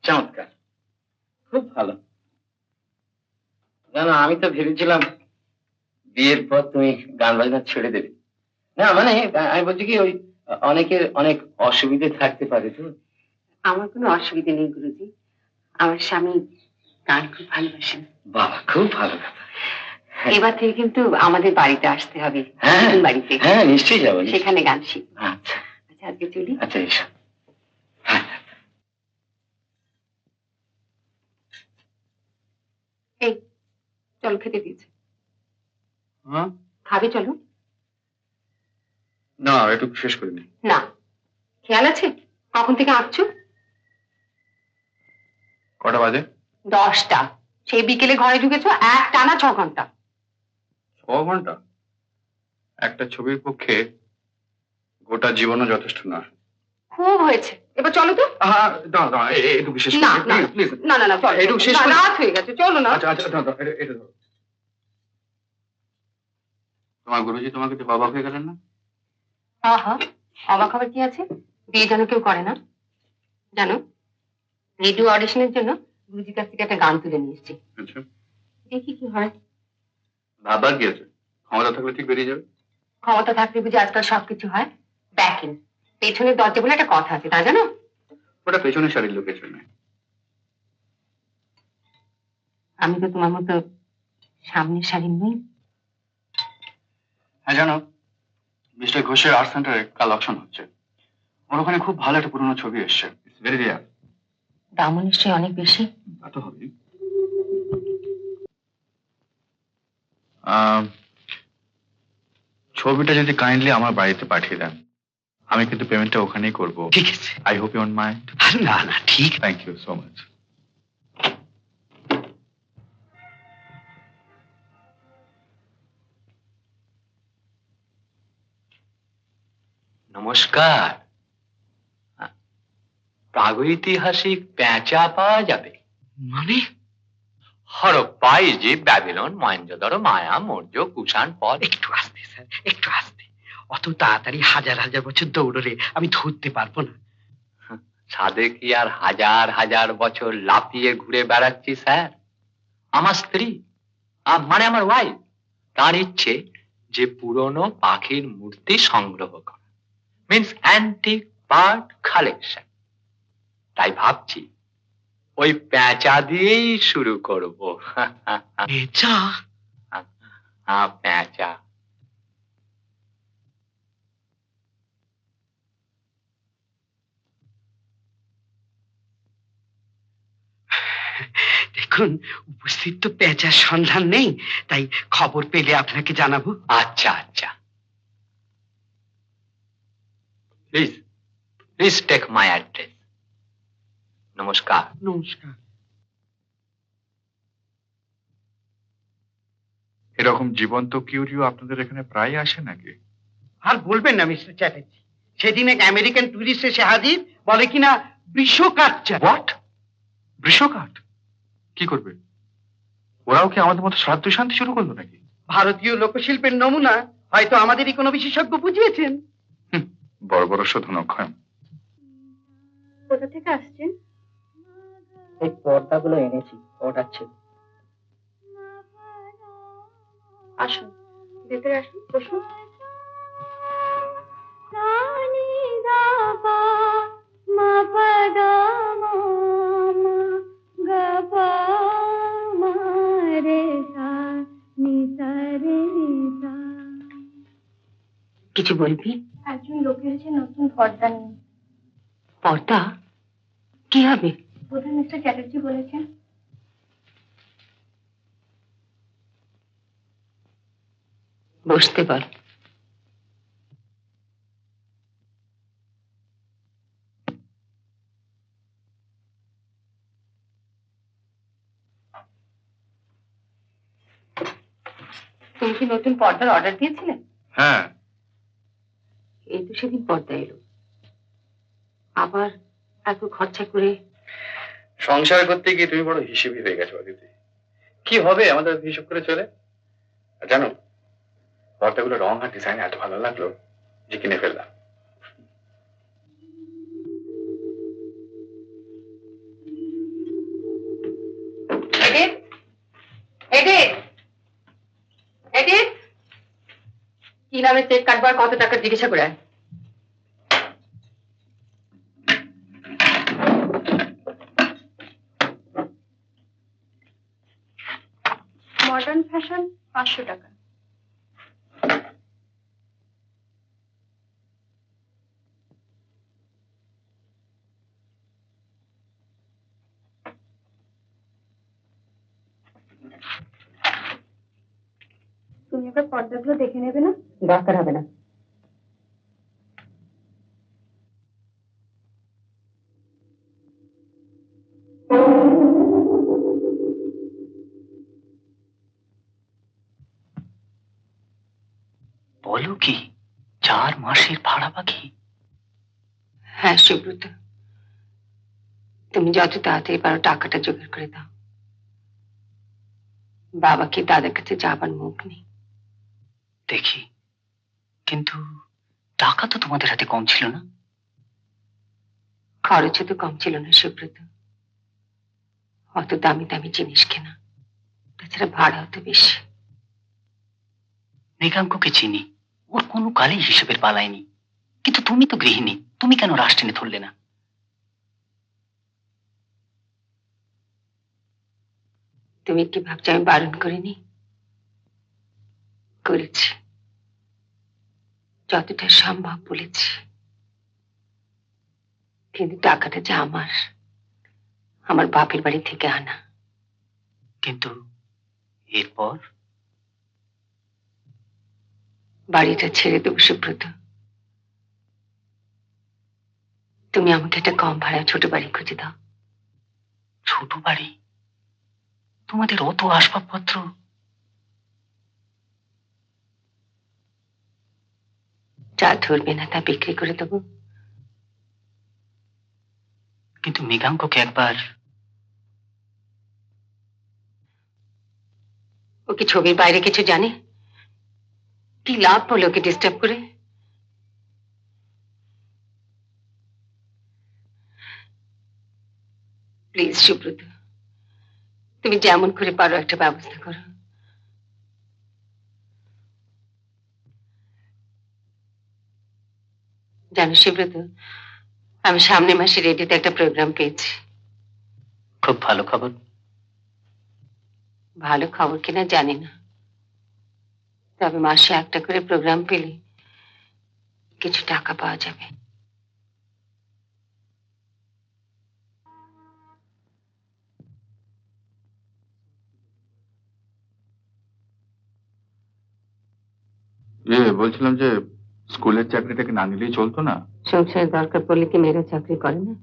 চমৎকার, খুব ভালো। না না, আমি তো ভেবেছিলাম বিয়ের পর তুমি গান বাজনা ছেড়ে দেবে। না মানে আমি বলছি কি, ওই অনেকের অনেক অসুবিধে থাকতে পারে তো। আমার কোনো অসুবিধা নেই গুরুজি, আমার স্বামী গান খুব ভালোবাসেন। বাবা, খুব ভালো কথা। এবার থেকে কিন্তু আমাদের বাড়িতে আসতে হবে। হ্যাঁ বাড়িতে, হ্যাঁ নিশ্চয়ই যাবো, সেখানে গান শিখবো। আচ্ছা আচ্ছা, আজকে চলি। আচ্ছা, এসো। হ্যাঁ, এই চল, খেতে দিয়েছে। হ্যাঁ খাবে? চলো। না, একটু শেষ করিনি। না, খেয়াল আছে কখন থেকে আঁকছো? কটা বাজে? 10টা। সেই বিকেলে ঘরে ঢুকেছো, এক টানা 6 ঘন্টা। 6 ঘন্টা একটা ছবির পক্ষে গোটা জীবনও যথেষ্ট না। খুব হয়েছে, এবার চলো তো। হ্যাঁ, দাঁড়া দাঁড়া, একটু বিশেষ না না প্লিজ। না না না, চলো, একটু শেষ না, করি। রাত হয়ে গেছে, চলো না। আচ্ছা আচ্ছা, দাঁড়া, এটা ধরো। তোমার গুরুজি তোমাকে তো অবাক হয়ে গেলেন না? হ্যাঁ হ্যাঁ, অবাক হবার কি আছে? বিয়ে যেন কেউ করে না, জানো রেডিও অডিশনের জন্য গুরুজির কাছ থেকে একটা গান তুলে নিয়ে এসেছি। আচ্ছা, দেখি কি হয়। ভাবার কি আছে, ক্ষমতা থাকলে ঠিক বেরিয়ে যাবে। ক্ষমতা থাকলে বুঝি আজকাল সবকিছু হয়? ব্যাকিং, পেছনের দরজা বলে একটা কথা আছে, তা জানো? ওটা পেছনের শাড়ির লোকের জন্য। আমি তো তোমার মতো সামনের সারির নই। হ্যাঁ জানো, মিস্টার ঘোষের আর্ট সেন্টারে কাল অকশন হচ্ছে। ওর ওখানে খুব ভালো একটা পুরোনো ছবি এসছে, ইটস ভেরি রেয়ার। দামও নিশ্চয়ই অনেক বেশি। তা তো হবেই। ছবিটা যদি কাইন্ডলি আমার বাড়িতে পাঠিয়ে দেন, আমি কিন্তু পেমেন্টটা ওখানেই করব। ঠিক আছে। I hope you don't mind. না না, ঠিক। Thank you so much. নমস্কার। প্রাগৈতিহাসিক পেঁচা পাওয়া যাবে? মানে? Harappa, Egypt, Babylon, Mohenjodaro, Maya, Maurya, Kushan, Pal. একটু আস্তে স্যার, একটু আস্তে। অত তাড়াতাড়ি হাজার হাজার বছর দৌড়লে আমি ধরতে পারবো না। ছাদে কি আর হাজার হাজার বছর লাফিয়ে ঘুরে বেড়াচ্ছি স্যার? আমার স্ত্রী, মানে আমার ওয়াইফ, তার ইচ্ছে যে পুরনো পাখির মূর্তি সংগ্রহ করা, মিন্স অ্যান্টিক বার্ড কালেকশন। তাই ভাবছি ওই পেঁচা দিয়েই শুরু করব। পেঁচা? হ্যাঁ, পেঁচা। দেখুন, উপস্থিত তো পেঁচার সন্ধান নেই, তাই খবর পেলে আপনাকে জানাবো। আচ্ছা আচ্ছা, please please take my address. নমস্কার। নমস্কার। এরকম জীবন্ত কিউরিও আপনাদের এখানে প্রায় আসে নাকি? আর বলবেন না মিস্টার চ্যাটার্জি, সেদিন এক আমেরিকান টুরিস্ট এসে হাজির, বলে কিনা বৃষ কাটছে। হোয়াট? বৃষকাঠ কি করবে? ওরাও কি আমাদের মতো শ্রাদ্ধ শান্তি শুরু করলো নাকি? ভারতীয় লোকশিল্পের নমুনা, হয়তো আমাদেরই কোনো বিশেষজ্ঞ বুঝিয়েছেন। বড় বড় শোধন অক্ষয়। কোথা থেকে আসছেন? এই পর্দাগুলো এনেছি, অর্ডার ছিল। আসুন, ভেতরে আসুন, বসুন। কিছু বলবি? একজন লোক এসেছে নতুন পর্দা নিয়ে। পর্দা? কি হবে? বোধহয় মিস্টার চ্যাটার্জি বলেছেন। বসতে বল। তুমি কি নতুন পর্দার অর্ডার দিয়েছিলে? হ্যাঁ, এই তো সেদিন পর্দা এলো, আবার এত খরচা করে। সংসার করতে গিয়ে তুমি বড় হিসেবি হয়ে গেছো অদিতি। কি হবে আমাদের হিসাব করে চলে। আর জানো, পর্দাগুলো রং আর ডিজাইন এত ভালো লাগলো যে কিনে ফেললাম। কি নামে চেক কাটবার কত টাকা জিজ্ঞাসা করে আয়। মডার্ন ফ্যাশন 500 টাকা। তুমি এবার পর্দাগুলো দেখে নেবে না? দরকার হবে না। বলো কি 4 মাসের ভাড়া বাকি? হ্যাঁ সুব্রত, তুমি যত তাড়াতাড়ি পারো টাকাটা জোগাড় করে দাও। বাবাকে দাদার কাছে যাবার মুখ নেই। দেখি, কিন্তু টাকা তো তোমাদের হাতে কম ছিল না? খরচও তো কম ছিল না সুব্রত, অত দামি দামি জিনিস কেনা, তাছাড়া ভাড়াও তো বেশি। মৃগাঙ্ককে চিনি, ওর কোনো কালেই হিসেবের পালায়নি। কিন্তু তুমি তো গৃহিণী, তুমি কেন রাশ টেনে ধরলে না? তুমি কি ভাবছো আমি বারণ করিনি? করেছি, যতটা সম্ভব বলেছি। কিন্তু টাকাটা যে আমার বাপের বাড়ি থেকে আনা। কিন্তু এরপর? বাড়িটা ছেড়ে দেবো সুব্রত। তুমি আমাকে একটা কম ভাড়া ছোট বাড়ি খুঁজে দাও। ছোট বাড়ি? তোমাদের অত আসবাবপত্র? যা ধরবে না তা বিক্রি করে দেবো। কিন্তু মৃগাঙ্ককে একবার। ও কি ছবির বাইরে কিছু জানে? কি লাভ হলো ওকে ডিস্টার্ব করে? প্লিজ সুব্রত, তুমি যেমন করে পারো একটা ব্যবস্থা করো। জানো সুব্রত, আমি সামনের মাসে রেডিওতে একটা প্রোগ্রাম পেয়েছি। খুব ভালো খবর। ভালো খবর কিনা জানি না, তবে মাসে একটা করে প্রোগ্রাম পেলে কিছু টাকা পাওয়া যাবে। বলছিলাম যে স্কুলের চাকরিটাকে না নিলেই চলতো না? সংসারের দরকার পড়লে কি মেয়েরা চাকরি করে না?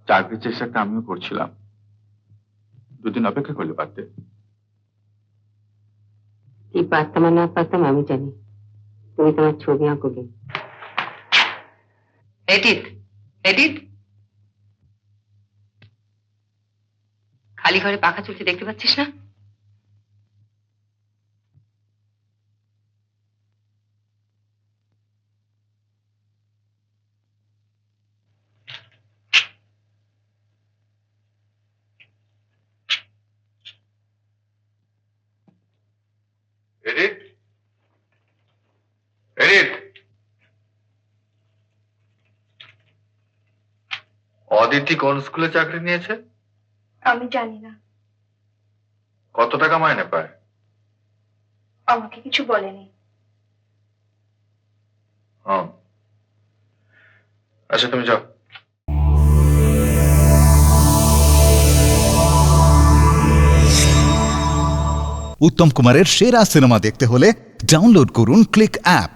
চাকরির চেষ্টাটা আমিও করছিলাম, দুদিন অপেক্ষা করলে পারতে। কি পারতাম আর না পারতাম আমি জানি। তুমি তোমার ছবি আঁকোগে। Edit, edit. খালি ঘরে পাখা চলছে দেখতে পাচ্ছিস না? Edit, edit. অদিতি কোন স্কুলে চাকরি নিয়েছে? আমি জানি না, কত টাকা মাইনে পায়? আমাকে কিছু বলেনি। আচ্ছা তুমি যাও। উত্তম কুমারের সেরা সিনেমা দেখতে হলে ডাউনলোড করুন ক্লিক অ্যাপ।